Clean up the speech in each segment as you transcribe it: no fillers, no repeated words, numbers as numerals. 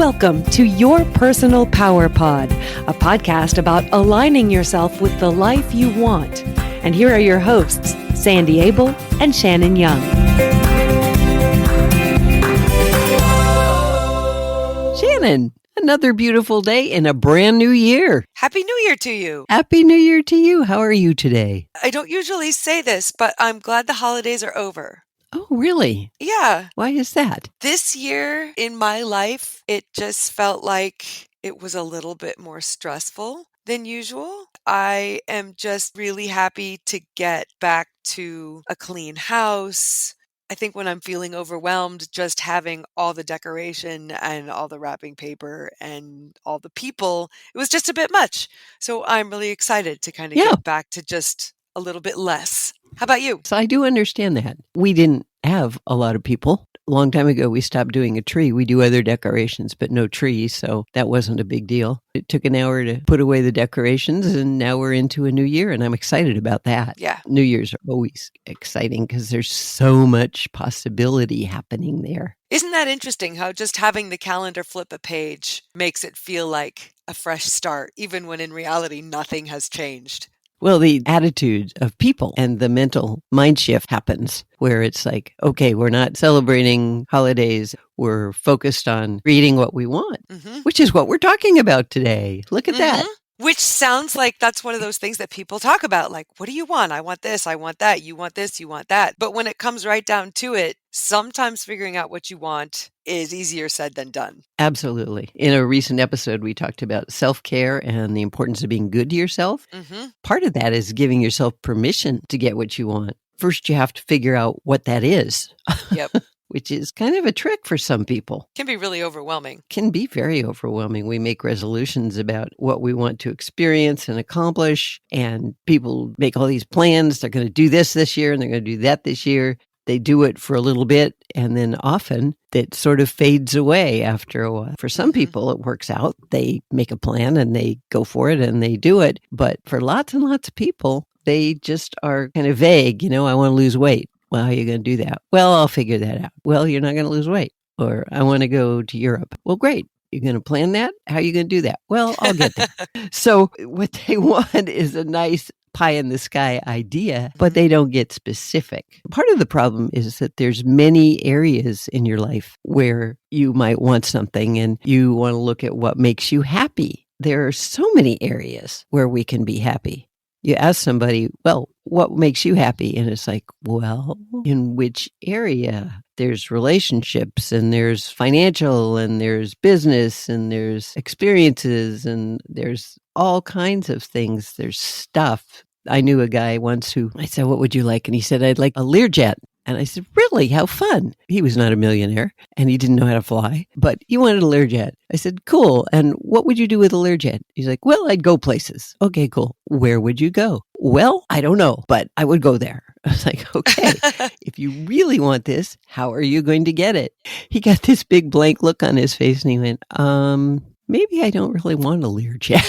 Welcome to Your Personal Power Pod, a podcast about aligning yourself with the life you want. And here are your hosts, Sandy Abel and Shannon Young. Shannon, another beautiful day in a brand new year. Happy New Year to you. Happy New Year to you. How are you today? I don't usually say this, but I'm glad the holidays are over. Oh, really? Yeah. Why is that? This year in my life, it just felt like it was a little bit more stressful than usual. I am just really happy to get back to a clean house. I think when I'm feeling overwhelmed, just having all the decoration and all the wrapping paper and all the people, it was just a bit much. So I'm really excited to kind of get back to just a little bit less. How about you? So I do understand that. We didn't have a lot of people. A long time ago, we stopped doing a tree. We do other decorations, but no trees, so that wasn't a big deal. It took an hour to put away the decorations, and now we're into a new year, and I'm excited about that. Yeah. New Year's are always exciting because there's so much possibility happening there. Isn't that interesting how just having the calendar flip a page makes it feel like a fresh start, even when in reality nothing has changed? Well, the attitude of people and the mental mind shift happens where it's like, okay, we're not celebrating holidays. We're focused on creating what we want, which is what we're talking about today. Look at that. Which sounds like that's one of those things that people talk about. Like, what do you want? I want this. I want that. You want this. You want that. But when it comes right down to it, sometimes figuring out what you want is easier said than done. Absolutely. In a recent episode, we talked about self-care and the importance of being good to yourself. Part of that is giving yourself permission to get what you want. First, you have to figure out what that is. Yep. Which is kind of a trick for some people. Can be really overwhelming. Can be very overwhelming. We make resolutions about what we want to experience and accomplish, and people make all these plans. They're going to do this year, and they're going to do that this year. They do it for a little bit, and then often it sort of fades away after a while. For some people, it works out. They make a plan, and they go for it, and they do it. But for lots and lots of people, they just are kind of vague. I want to lose weight. Well, how are you going to do that? Well, I'll figure that out. Well, you're not going to lose weight. Or I want to go to Europe. Well, great. You're going to plan that? How are you going to do that? Well, I'll get there. So what they want is a nice pie in the sky idea, but they don't get specific. Part of the problem is that there's many areas in your life where you might want something and you want to look at what makes you happy. There are so many areas where we can be happy. You ask somebody, well, what makes you happy? And it's like, well, in which area? There's relationships and there's financial and there's business and there's experiences and there's all kinds of things. There's stuff. I knew a guy once who I said, what would you like? And he said, I'd like a Learjet. And I said, really? How fun. He was not a millionaire and he didn't know how to fly, but he wanted a Learjet. I said, cool. And what would you do with a Learjet? He's like, well, I'd go places. Okay, cool. Where would you go? Well, I don't know, but I would go there. I was like, okay, if you really want this, how are you going to get it? He got this big blank look on his face and he went, maybe I don't really want a Learjet.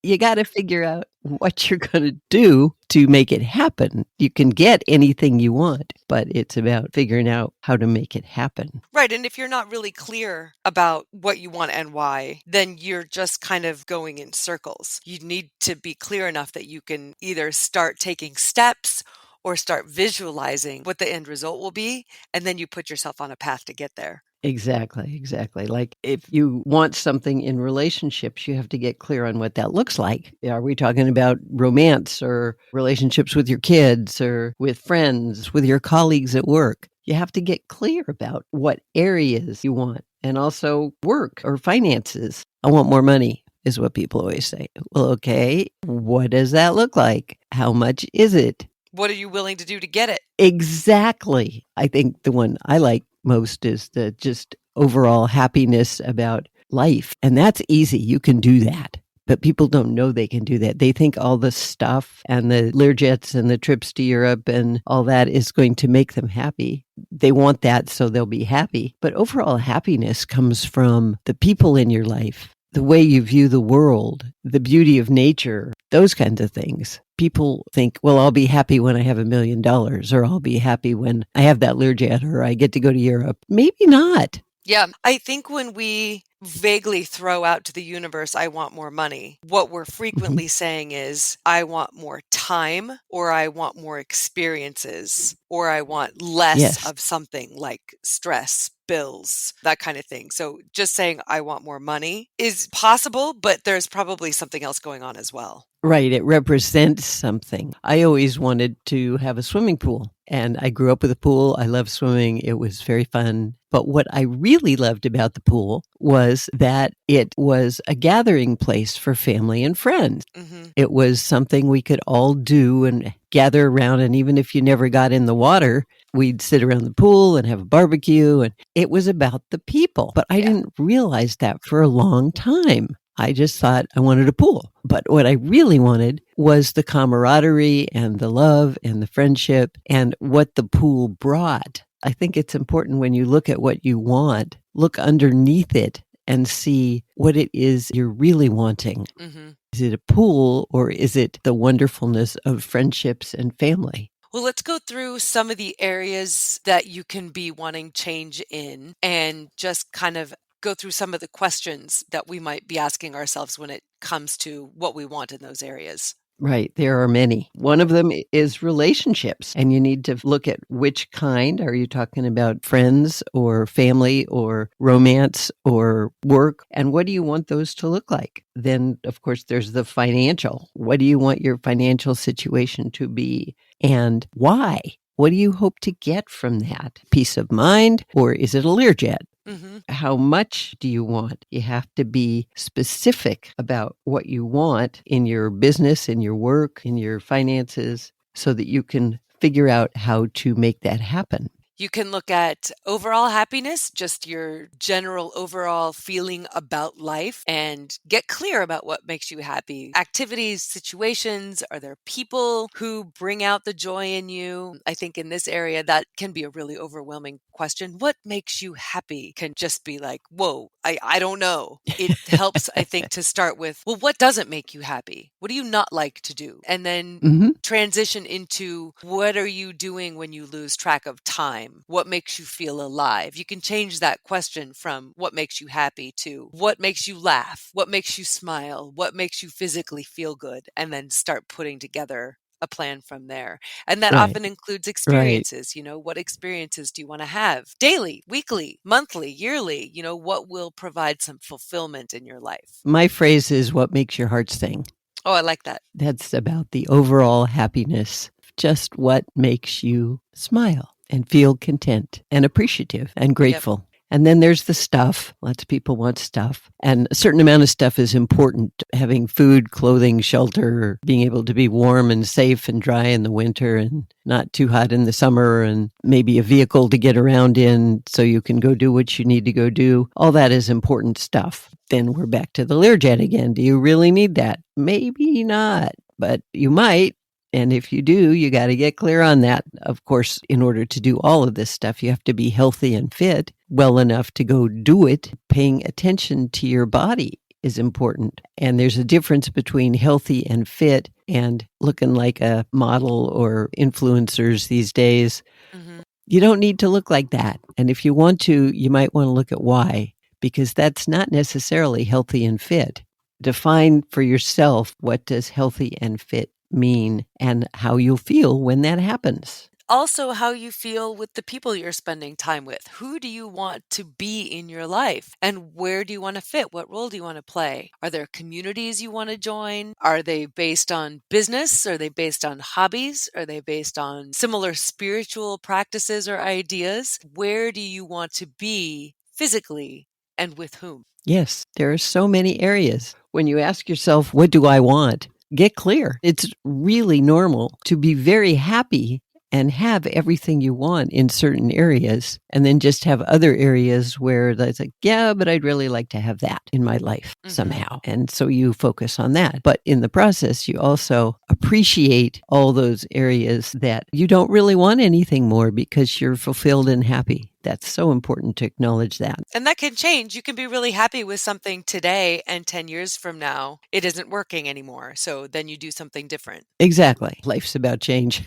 You got to figure out what you're going to do to make it happen. You can get anything you want, but it's about figuring out how to make it happen. Right. And if you're not really clear about what you want and why, then you're just kind of going in circles. You need to be clear enough that you can either start taking steps or start visualizing what the end result will be. And then you put yourself on a path to get there. Exactly. Like if you want something in relationships, you have to get clear on what that looks like. Are we talking about romance or relationships with your kids or with friends, with your colleagues at work? You have to get clear about what areas you want, and also work or finances. I want more money is what people always say. Well, okay, what does that look like? How much is it? What are you willing to do to get it? Exactly. I think the one I like most is the just overall happiness about life. And that's easy. You can do that. But people don't know they can do that. They think all the stuff and the Learjets and the trips to Europe and all that is going to make them happy. They want that so they'll be happy. But overall happiness comes from the people in your life, the way you view the world, the beauty of nature, those kinds of things. People think, well, I'll be happy when I have $1 million, or I'll be happy when I have that Learjet, or I get to go to Europe. Maybe not. Yeah. I think when we vaguely throw out to the universe, I want more money, what we're Mhm. frequently saying is, I want more time, or I want more experiences, or I want less Yes. of something like stress, bills, that kind of thing. So just saying, I want more money is possible, but there's probably something else going on as well. Right. It represents something. I always wanted to have a swimming pool, and I grew up with a pool. I love swimming. It was very fun. But what I really loved about the pool was that it was a gathering place for family and friends. Hmm. It was something we could all do and gather around. And even if you never got in the water, we'd sit around the pool and have a barbecue. And it was about the people. But I Yeah. didn't realize that for a long time. I just thought I wanted a pool. But what I really wanted was the camaraderie and the love and the friendship and what the pool brought. I think it's important when you look at what you want, look underneath it and see what it is you're really wanting. Hmm. Is it a pool or is it the wonderfulness of friendships and family? Well, let's go through some of the areas that you can be wanting change in and just kind of go through some of the questions that we might be asking ourselves when it comes to what we want in those areas. Right. There are many. One of them is relationships, and you need to look at which kind. Are you talking about friends or family or romance or work? And what do you want those to look like? Then, of course, there's the financial. What do you want your financial situation to be? And why? What do you hope to get from that? Peace of mind, or is it a Learjet? Hmm. How much do you want? You have to be specific about what you want in your business, in your work, in your finances, so that you can figure out how to make that happen. You can look at overall happiness, just your general overall feeling about life, and get clear about what makes you happy. Activities, situations, are there people who bring out the joy in you? I think in this area, that can be a really overwhelming question. What makes you happy can just be like, whoa, I don't know. It helps, I think, to start with, well, what doesn't make you happy? What do you not like to do? And then Hmm. transition into what are you doing when you lose track of time? What makes you feel alive? You can change that question from what makes you happy to what makes you laugh? What makes you smile? What makes you physically feel good? And then start putting together a plan from there. And that Right, often includes right. experiences. What experiences do you want to have? Daily, weekly, monthly, yearly? What will provide some fulfillment in your life? My phrase is what makes your heart sing. Oh, I like that. That's about the overall happiness, just what makes you smile and feel content and appreciative and Yep. grateful. And then there's the stuff. Lots of people want stuff. And a certain amount of stuff is important. Having food, clothing, shelter, being able to be warm and safe and dry in the winter and not too hot in the summer, and maybe a vehicle to get around in so you can go do what you need to go do. All that is important stuff. Then we're back to the Learjet again. Do you really need that? Maybe not, but you might. And if you do, you got to get clear on that. Of course, in order to do all of this stuff, you have to be healthy and fit well enough to go do it. Paying attention to your body is important. And there's a difference between healthy and fit and looking like a model or influencers these days. Hmm. You don't need to look like that. And if you want to, you might want to look at why, because that's not necessarily healthy and fit. Define for yourself what does healthy and fit mean and how you'll feel when that happens. Also, how you feel with the people you're spending time with. Who do you want to be in your life? And where do you want to fit? What role do you want to play? Are there communities you want to join? Are they based on business? Are they based on hobbies? Are they based on similar spiritual practices or ideas? Where do you want to be physically and with whom? Yes, there are so many areas. When you ask yourself, what do I want? Get clear. It's really normal to be very happy and have everything you want in certain areas, and then just have other areas where that's like, yeah, but I'd really like to have that in my life Hmm. somehow. And so you focus on that. But in the process, you also appreciate all those areas that you don't really want anything more because you're fulfilled and happy. That's so important to acknowledge that. And that can change. You can be really happy with something today, and 10 years from now, it isn't working anymore. So then you do something different. Exactly. Life's about change.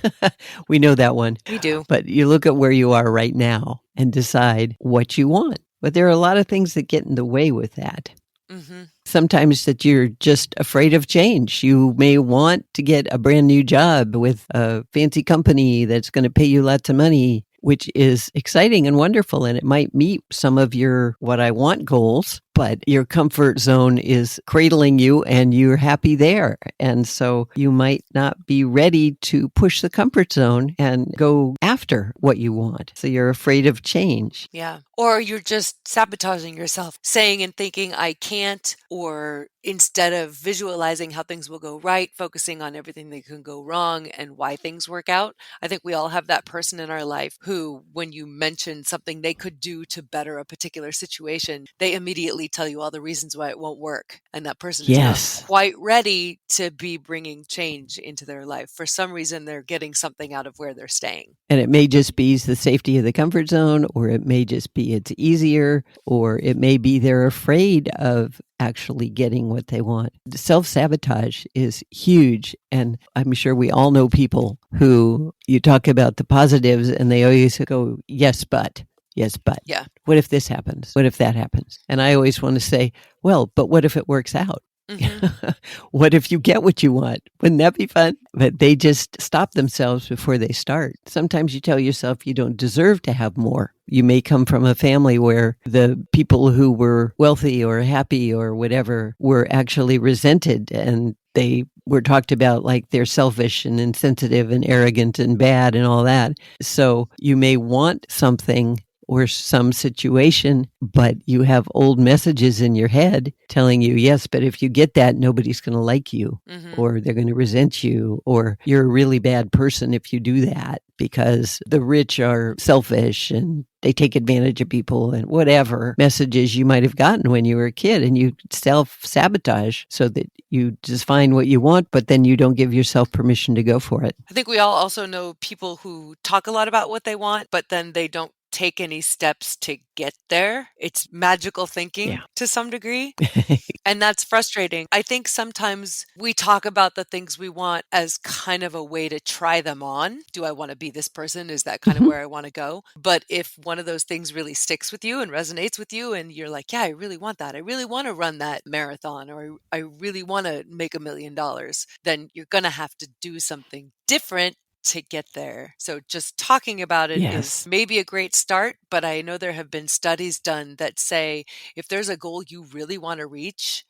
We know that one. We do. But you look at where you are right now and decide what you want. But there are a lot of things that get in the way with that. Mhm. Sometimes that you're just afraid of change. You may want to get a brand new job with a fancy company that's going to pay you lots of money, which is exciting and wonderful. And it might meet some of your what I want goals, but your comfort zone is cradling you and you're happy there. And so you might not be ready to push the comfort zone and go after what you want. So you're afraid of change. Yeah. Or you're just sabotaging yourself, saying and thinking, I can't, or instead of visualizing how things will go right, focusing on everything that can go wrong and why things work out. I think we all have that person in our life who, when you mention something they could do to better a particular situation, they immediately tell you all the reasons why it won't work. And that person is not Yes. quite ready to be bringing change into their life. For some reason, they're getting something out of where they're staying. And it may just be the safety of the comfort zone, or it may just be it's easier, or it may be they're afraid of actually getting what they want. Self-sabotage is huge. And I'm sure we all know people who you talk about the positives and they always go, yes, but. Yes, but. Yeah. What if this happens? What if that happens? And I always want to say, well, but what if it works out? Mm-hmm. What if you get what you want? Wouldn't that be fun? But they just stop themselves before they start. Sometimes you tell yourself you don't deserve to have more. You may come from a family where the people who were wealthy or happy or whatever were actually resented, and they were talked about like they're selfish and insensitive and arrogant and bad and all that. So you may want something or some situation, but you have old messages in your head telling you, yes, but if you get that, nobody's going to like you, Mm-hmm. or they're going to resent you, or you're a really bad person if you do that, because the rich are selfish and they take advantage of people, and whatever messages you might have gotten when you were a kid, and you self-sabotage so that you just find what you want, but then you don't give yourself permission to go for it. I think we all also know people who talk a lot about what they want, but then they don't take any steps to get there. It's magical thinking to some degree. And that's frustrating. I think sometimes we talk about the things we want as kind of a way to try them on. Do I want to be this person? Is that kind of where I want to go? But if one of those things really sticks with you and resonates with you, and you're like, yeah, I really want that. I really want to run that marathon, or I really want to make $1 million, then you're going to have to do something different to get there. So just talking about it is maybe a great start, but I know there have been studies done that say if there's a goal you really want to reach,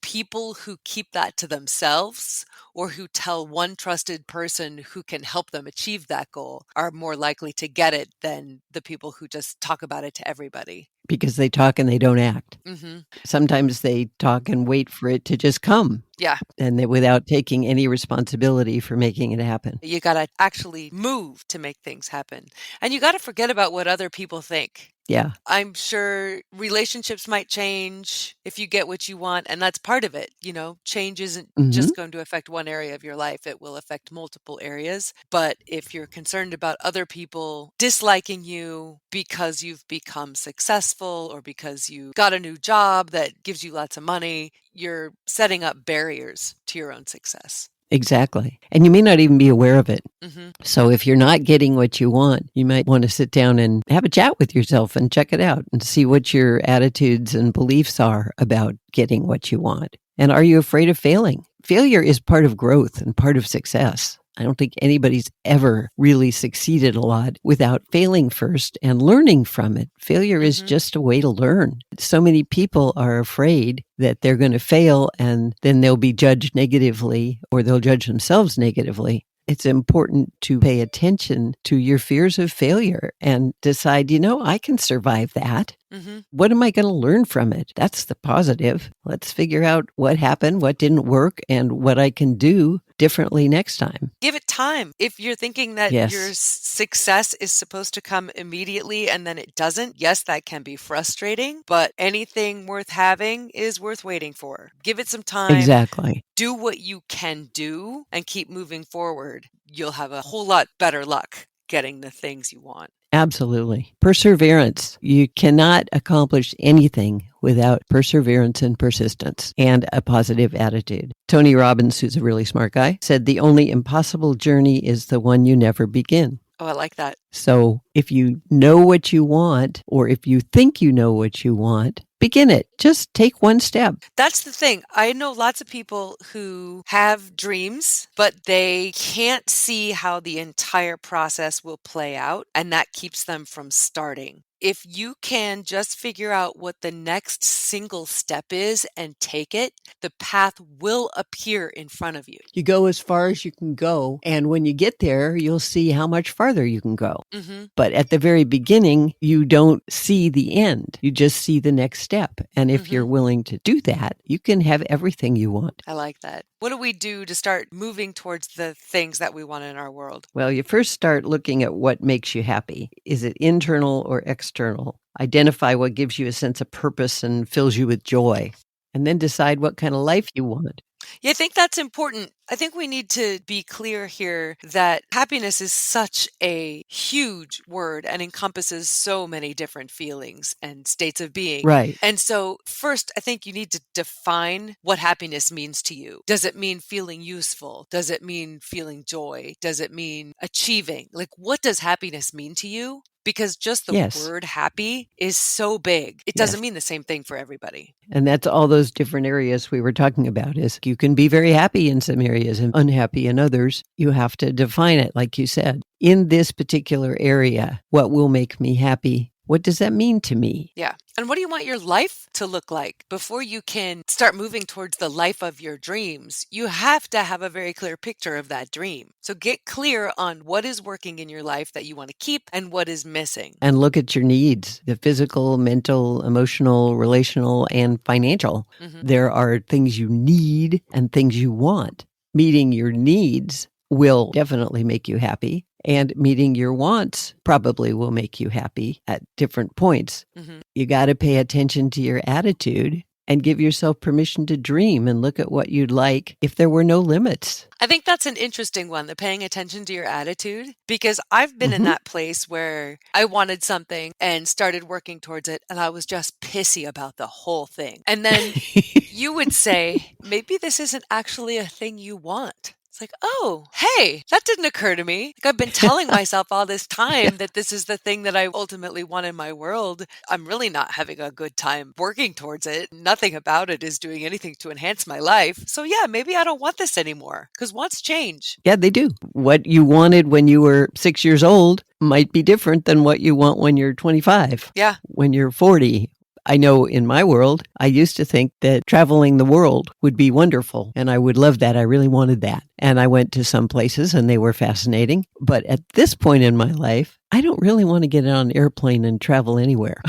people who keep that to themselves or who tell one trusted person who can help them achieve that goal are more likely to get it than the people who just talk about it to everybody. Because they talk and they don't act. Mm-hmm. Sometimes they talk and wait for it to just come. Yeah. And without taking any responsibility for making it happen. You got to actually move to make things happen. And you got to forget about what other people think. Yeah. I'm sure relationships might change if you get what you want, and that's part of it. You know, change isn't just going to affect one area of your life. It will affect multiple areas. But if you're concerned about other people disliking you because you've become successful or because you got a new job that gives you lots of money, you're setting up barriers to your own success. Exactly. And you may not even be aware of it. Mm-hmm. So if you're not getting what you want, you might want to sit down and have a chat with yourself and check it out and see what your attitudes and beliefs are about getting what you want. And are you afraid of failing? Failure is part of growth and part of success. I don't think anybody's ever really succeeded a lot without failing first and learning from it. Failure is just a way to learn. So many people are afraid that they're going to fail and then they'll be judged negatively or they'll judge themselves negatively. It's important to pay attention to your fears of failure and decide, I can survive that. Mm-hmm. What am I going to learn from it? That's the positive. Let's figure out what happened, what didn't work, and what I can do differently next time. Give it time. If you're thinking that your success is supposed to come immediately and then it doesn't, yes, that can be frustrating, but anything worth having is worth waiting for. Give it some time. Exactly. Do what you can do and keep moving forward. You'll have a whole lot better luck getting the things you want. Absolutely. Perseverance. You cannot accomplish anything without perseverance and persistence and a positive attitude. Tony Robbins, who's a really smart guy, said the only impossible journey is the one you never begin. Oh, I like that. So if you know what you want, or if you think you know what you want, begin it. Just take one step. That's the thing. I know lots of people who have dreams, but they can't see how the entire process will play out, and that keeps them from starting. If you can just figure out what the next single step is and take it, the path will appear in front of you. You go as far as you can go, and when you get there, you'll see how much farther you can go. hmm But at the very beginning, you don't see the end. You just see the next step. And if you're willing to do that, you can have everything you want. I like that. What do we do to start moving towards the things that we want in our world? Well, you first start looking at what makes you happy. Is it internal or external? Identify what gives you a sense of purpose and fills you with joy. And then decide what kind of life you want. Yeah, I think that's important. I think we need to be clear here that happiness is such a huge word and encompasses so many different feelings and states of being. Right. And so, first, I think you need to define what happiness means to you. Does it mean feeling useful? Does it mean feeling joy? Does it mean achieving? Like, what does happiness mean to you? Because just the word happy is so big. It doesn't mean the same thing for everybody. And that's all those different areas we were talking about. Is you can be very happy in some areas and unhappy in others. You have to define it, like you said. In this particular area, what will make me happy? What does that mean to me? Yeah. And what do you want your life to look like? Before you can start moving towards the life of your dreams, you have to have a very clear picture of that dream. So get clear on what is working in your life that you want to keep and what is missing. And look at your needs, the physical, mental, emotional, relational, and financial. There are things you need and things you want. Meeting your needs will definitely make you happy. And meeting your wants probably will make you happy at different points. You got to pay attention to your attitude and give yourself permission to dream and look at what you'd like if there were no limits. I think that's an interesting one, the paying attention to your attitude, because I've been in that place where I wanted something and started working towards it, and I was just pissy about the whole thing. And then you would say, maybe this isn't actually a thing you want. It's like, oh, hey, that didn't occur to me. Like, I've been telling myself all this time that this is the thing that I ultimately want in my world. I'm really not having a good time working towards it. Nothing about it is doing anything to enhance my life. So yeah, maybe I don't want this anymore, because wants change. Yeah, they do. What you wanted when you were 6 years old might be different than what you want when you're 25. Yeah. When you're 40. I know in my world, I used to think that traveling the world would be wonderful, and I would love that. I really wanted that. And I went to some places and they were fascinating. But at this point in my life, I don't really want to get on an airplane and travel anywhere.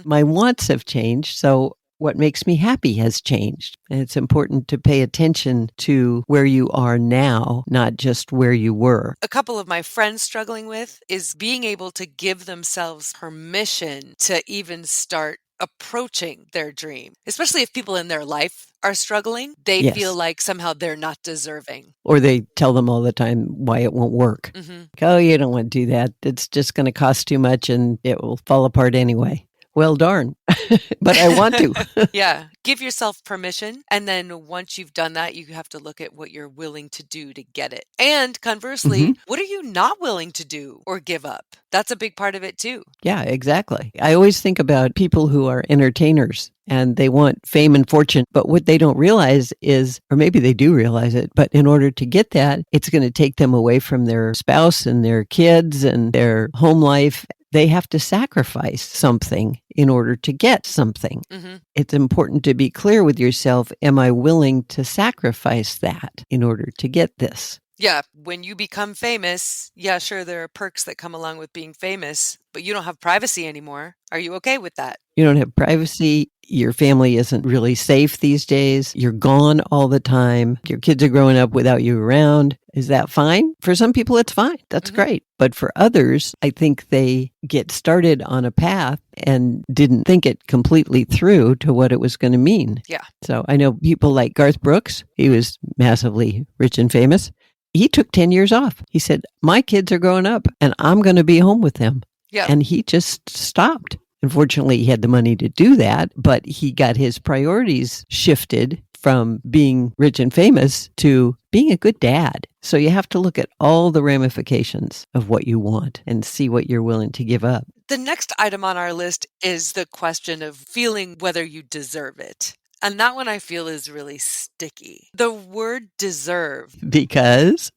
My wants have changed. So what makes me happy has changed. And it's important to pay attention to where you are now, not just where you were. A couple of my friends struggling with is being able to give themselves permission to even start approaching their dream, especially if people in their life are struggling. They feel like somehow they're not deserving. Or they tell them all the time why it won't work. Oh, you don't want to do that. It's just going to cost too much and it will fall apart anyway. Well, darn, but I want to. Yeah. Give yourself permission. And then once you've done that, you have to look at what you're willing to do to get it. And conversely, what are you not willing to do or give up? That's a big part of it too. Yeah, exactly. I always think about people who are entertainers and they want fame and fortune, but what they don't realize is, or maybe they do realize it, but in order to get that, it's going to take them away from their spouse and their kids and their home life. They have to sacrifice something in order to get something. It's important to be clear with yourself. Am I willing to sacrifice that in order to get this? Yeah. When you become famous, yeah, sure, there are perks that come along with being famous, but you don't have privacy anymore. Are you okay with that? You don't have privacy. Your family isn't really safe these days. You're gone all the time. Your kids are growing up without you around. Is that fine? For some people, it's fine. That's great. But for others, I think they get started on a path and didn't think it completely through to what it was going to mean. Yeah. So I know people like Garth Brooks. He was massively rich and famous. He took 10 years off. He said, my kids are growing up and I'm going to be home with them. Yeah. And he just stopped. Unfortunately, he had the money to do that, but he got his priorities shifted from being rich and famous to being a good dad. So you have to look at all the ramifications of what you want and see what you're willing to give up. The next item on our list is the question of feeling whether you deserve it. And that one I feel is really sticky. The word deserve. Because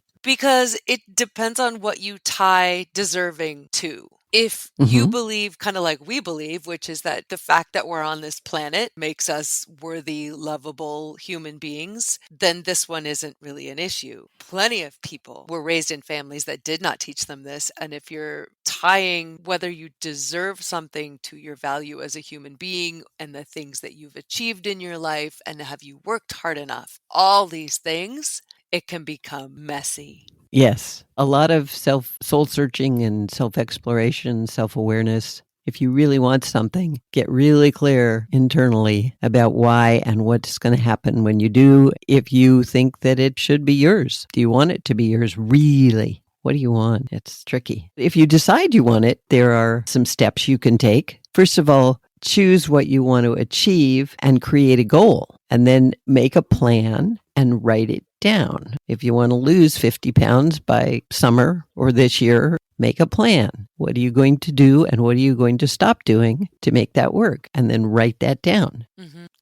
it depends on what you tie deserving to. If you believe, kind of like we believe, which is that the fact that we're on this planet makes us worthy, lovable human beings, then this one isn't really an issue. Plenty of people were raised in families that did not teach them this. And if you're tying whether you deserve something to your value as a human being and the things that you've achieved in your life and have you worked hard enough, all these things, it can become messy. Yes, a lot of soul searching and self-exploration, self-awareness. If you really want something, get really clear internally about why and what's going to happen when you do. If you think that it should be yours, do you want it to be yours really? What do you want? It's tricky. If you decide you want it, there are some steps you can take. First of all, choose what you want to achieve and create a goal, and then make a plan and write it down. If you want to lose 50 pounds by summer or this year, make a plan. What are you going to do and what are you going to stop doing to make that work? And then write that down.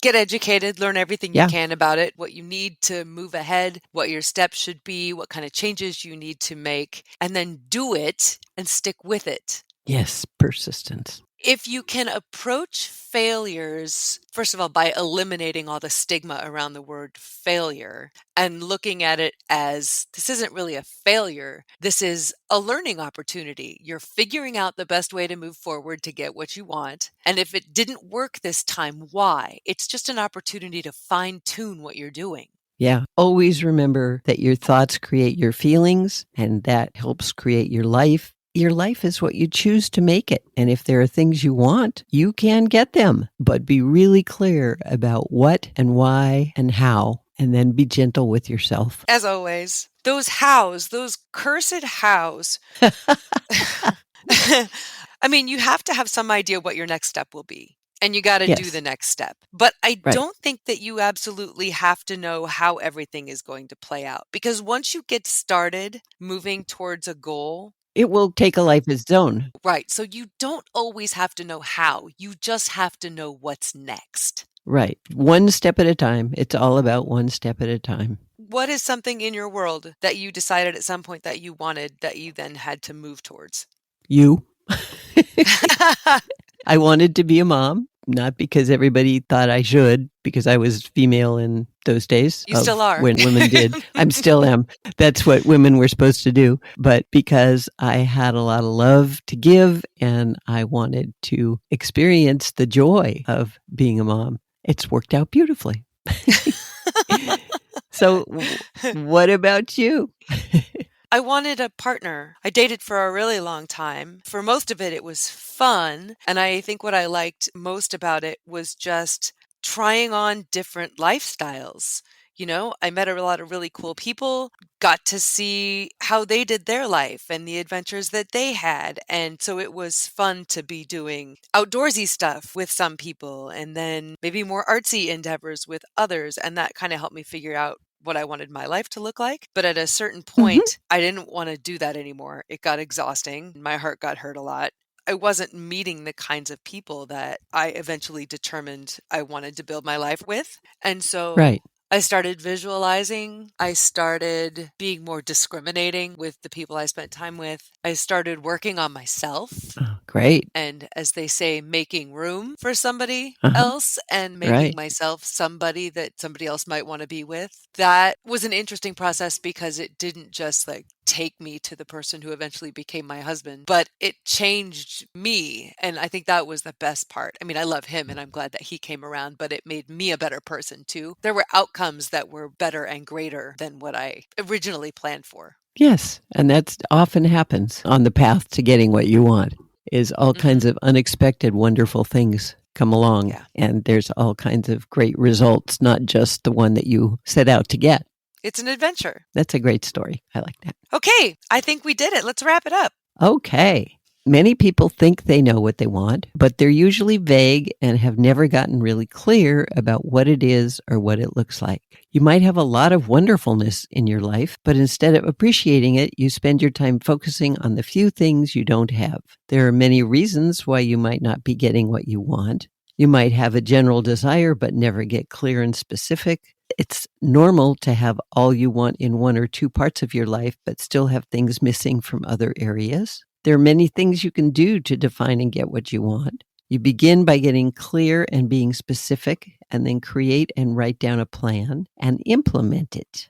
Get educated, learn everything you can about it, what you need to move ahead, what your steps should be, what kind of changes you need to make, and then do it and stick with it. Yes, persistence. If you can approach failures, first of all, by eliminating all the stigma around the word failure and looking at it as this isn't really a failure, this is a learning opportunity. You're figuring out the best way to move forward to get what you want. And if it didn't work this time, why? It's just an opportunity to fine-tune what you're doing. Yeah. Always remember that your thoughts create your feelings, and that helps create your life. Your life is what you choose to make it. And if there are things you want, you can get them. But be really clear about what and why and how, and then be gentle with yourself. As always, those hows, those cursed hows. I mean, you have to have some idea what your next step will be. And you got to do the next step. But I don't think that you absolutely have to know how everything is going to play out. Because once you get started moving towards a goal, it will take a life of its own. Right. So you don't always have to know how. You just have to know what's next. Right. One step at a time. It's all about one step at a time. What is something in your world that you decided at some point that you wanted that you then had to move towards? You. I wanted to be a mom, not because everybody thought I should, because I was female in those days. You still are. When women did. I still am. That's what women were supposed to do. But because I had a lot of love to give and I wanted to experience the joy of being a mom, it's worked out beautifully. So what about you? I wanted a partner. I dated for a really long time. For most of it, it was fun. And I think what I liked most about it was just trying on different lifestyles. You know, I met a lot of really cool people, got to see how they did their life and the adventures that they had. And so it was fun to be doing outdoorsy stuff with some people and then maybe more artsy endeavors with others. And that kind of helped me figure out what I wanted my life to look like. But at a certain point, I didn't want to do that anymore. It got exhausting. My heart got hurt a lot. I wasn't meeting the kinds of people that I eventually determined I wanted to build my life with. And so I started visualizing. I started being more discriminating with the people I spent time with. I started working on myself. Oh, great. And as they say, making room for somebody else and making myself somebody that somebody else might want to be with. That was an interesting process because it didn't just like take me to the person who eventually became my husband, but it changed me. And I think that was the best part. I mean, I love him and I'm glad that he came around, but it made me a better person too. There were outcomes that were better and greater than what I originally planned for. Yes. And that often happens on the path to getting what you want, is all kinds of unexpected, wonderful things come along. Yeah. And there's all kinds of great results, not just the one that you set out to get. It's an adventure. That's a great story. I like that. Okay. I think we did it. Let's wrap it up. Okay. Many people think they know what they want, but they're usually vague and have never gotten really clear about what it is or what it looks like. You might have a lot of wonderfulness in your life, but instead of appreciating it, you spend your time focusing on the few things you don't have. There are many reasons why you might not be getting what you want. You might have a general desire, but never get clear and specific. It's normal to have all you want in one or two parts of your life, but still have things missing from other areas. There are many things you can do to define and get what you want. You begin by getting clear and being specific, and then create and write down a plan and implement it.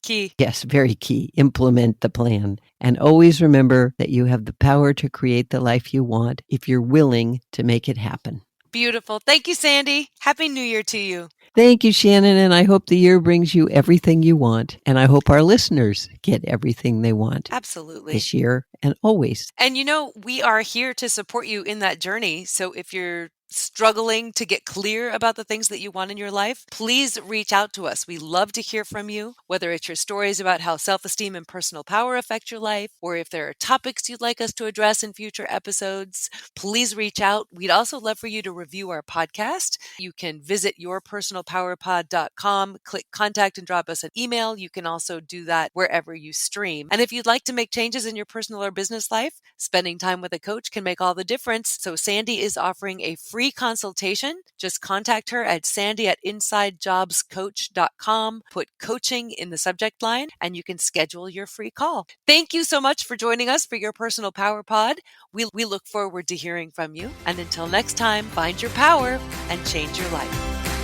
Key. Yes, very key. Implement the plan. And always remember that you have the power to create the life you want if you're willing to make it happen. Beautiful. Thank you, Sandy. Happy New Year to you. Thank you, Shannon, and I hope the year brings you everything you want, and I hope our listeners get everything they want Absolutely. this year and always. And we are here to support you in that journey. So if you're struggling to get clear about the things that you want in your life, please reach out to us. We love to hear from you, whether it's your stories about how self-esteem and personal power affect your life, or if there are topics you'd like us to address in future episodes, please reach out. We'd also love for you to review our podcast. You can visit yourpersonalpowerpod.com, click contact and drop us an email. You can also do that wherever you stream. And if you'd like to make changes in your personal or business life, spending time with a coach can make all the difference. So Sandy is offering a free consultation. Just contact her at sandy@insidejobscoach.com. Put coaching in the subject line and you can schedule your free call. Thank you so much for joining us for your Personal Power Pod. We look forward to hearing from you. And until next time, find your power and change your life.